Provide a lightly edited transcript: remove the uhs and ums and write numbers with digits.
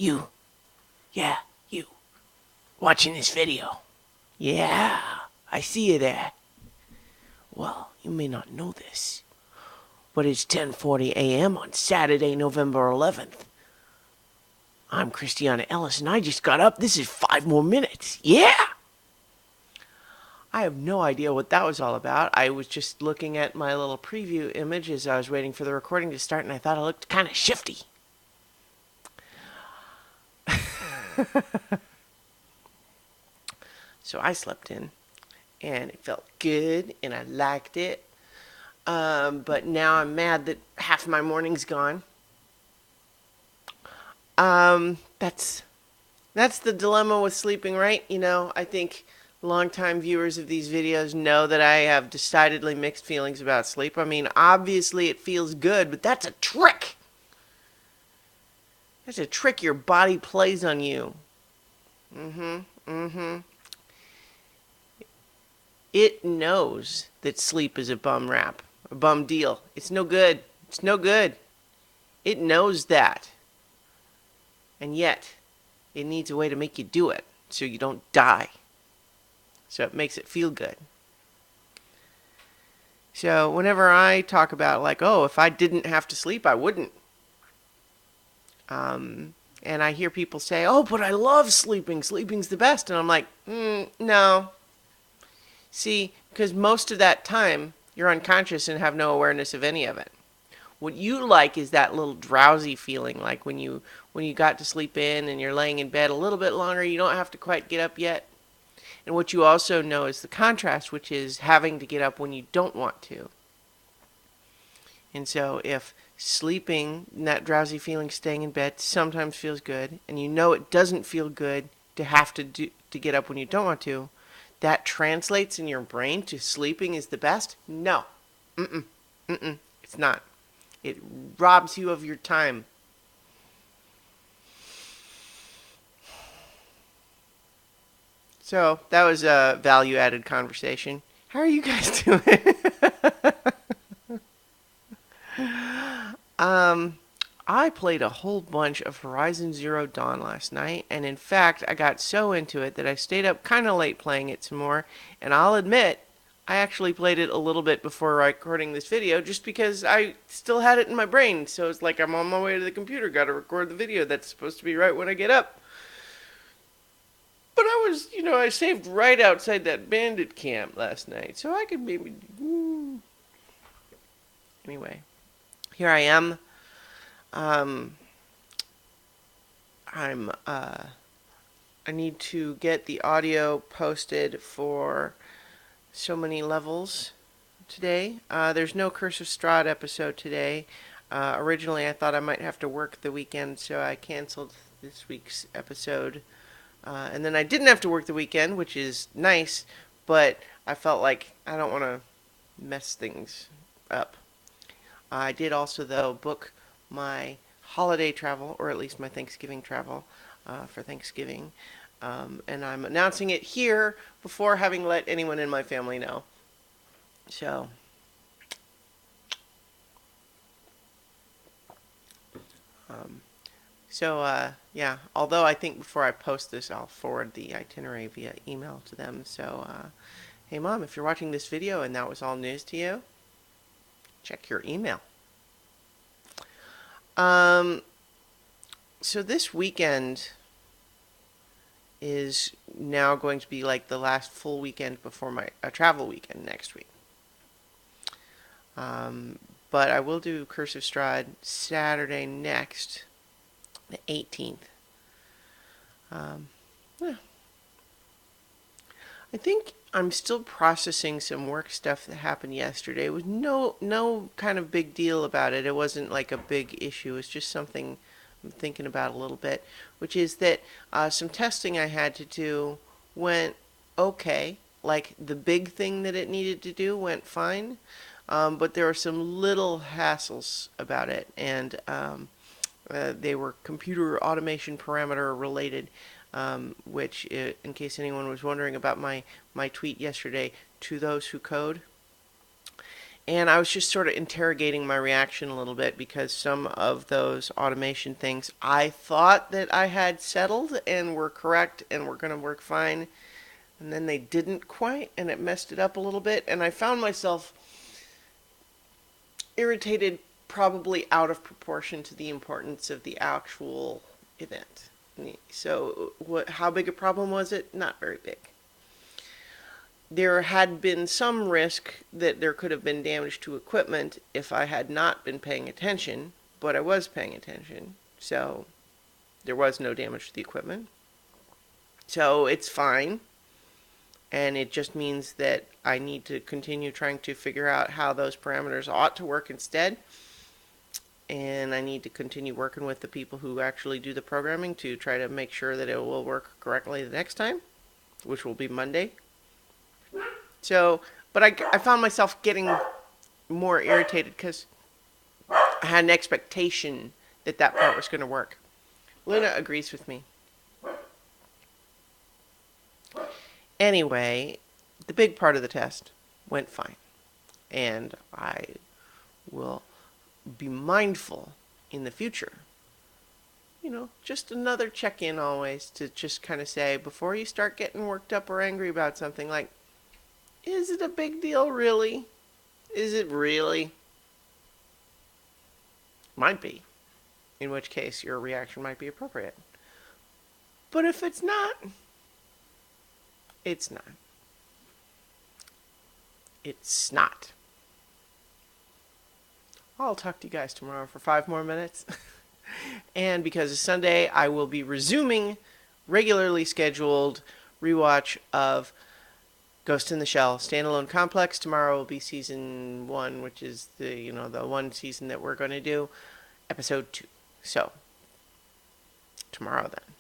You. Yeah, you. Watching this video. Yeah, I see you there. Well, you may not know this, but it's 10:40 a.m. on Saturday, November 11th. I'm Christiana Ellis, and I just got up. This is 5 more minutes. Yeah! I have no idea what that was all about. I was just looking at my little preview image as I was waiting for the recording to start, and I thought I looked kind of shifty. So I slept in, and it felt good, and I liked it. But now I'm mad that half my morning's gone. That's the dilemma with sleeping, right? You know, I think longtime viewers of these videos know that I have decidedly mixed feelings about sleep. I mean, obviously it feels good, but that's a trick. That's a trick your body plays on you. It knows that sleep is a bum rap, a bum deal. It's no good. It's no good. It knows that. And yet, it needs a way to make you do it so you don't die. So it makes it feel good. So whenever I talk about like, oh, if I didn't have to sleep, I wouldn't. And I hear people say, oh, but I love sleeping. Sleeping's the best. And I'm like, no. See, because most of that time, you're unconscious and have no awareness of any of it. What you like is that little drowsy feeling, like when you got to sleep in and you're laying in bed a little bit longer, you don't have to quite get up yet. And what you also know is the contrast, which is having to get up when you don't want to. And so if sleeping, that drowsy feeling, staying in bed sometimes feels good, and you know it doesn't feel good to have to get up when you don't want to, that translates in your brain to sleeping is the best? No. It's not. It robs you of your time. So that was a value-added conversation. How are you guys doing? I played a whole bunch of Horizon Zero Dawn last night, and in fact, I got so into it that I stayed up kind of late playing it some more, and I'll admit, I actually played it a little bit before recording this video just because I still had it in my brain. So it's like I'm on my way to the computer, gotta record the video that's supposed to be right when I get up. But I was, I saved right outside that bandit camp last night, so I could maybe... Anyway, here I am. I need to get the audio posted for so many levels today. There's no Curse of Strahd episode today. Originally I thought I might have to work the weekend, so I canceled this week's episode. And then I didn't have to work the weekend, which is nice, but I felt like I don't want to mess things up. I did also, though, book my holiday travel, or at least my Thanksgiving travel for Thanksgiving. And I'm announcing it here before having let anyone in my family know. So, yeah, although I think before I post this, I'll forward the itinerary via email to them. So, hey Mom, if you're watching this video and that was all news to you, check your email. So this weekend is now going to be like the last full weekend before my travel weekend next week. But I will do Curse of Strahd Saturday next, the 18th. Yeah. I think I'm still processing some work stuff that happened yesterday. It was no kind of big deal about it. It wasn't like a big issue. It's just something I'm thinking about a little bit, which is that some testing I had to do went okay. Like the big thing that it needed to do went fine, but there were some little hassles about it, and they were computer automation parameter related. Which, in case anyone was wondering about my tweet yesterday, to those who code. And I was just sort of interrogating my reaction a little bit because some of those automation things I thought that I had settled and were correct and were going to work fine. And then they didn't quite, and it messed it up a little bit. And I found myself irritated, probably out of proportion to the importance of the actual event. So, how big a problem was it? Not very big. There had been some risk that there could have been damage to equipment if I had not been paying attention, but I was paying attention. So there was no damage to the equipment. So it's fine. And it just means that I need to continue trying to figure out how those parameters ought to work instead. And I need to continue working with the people who actually do the programming to try to make sure that it will work correctly the next time, which will be Monday. So, but I found myself getting more irritated because I had an expectation that that part was going to work. Luna agrees with me. Anyway, the big part of the test went fine. And I will be mindful in the future. Just another check-in always to just kind of say, before you start getting worked up or angry about something, like, is it a big deal, really? Is it really? Might be. In which case, your reaction might be appropriate. But if it's not, it's not. It's not. I'll talk to you guys tomorrow for 5 more minutes. And because it's Sunday, I will be resuming regularly scheduled rewatch of Ghost in the Shell standalone complex. Tomorrow will be season 1, which is the one season that we're going to do, episode 2. So tomorrow then.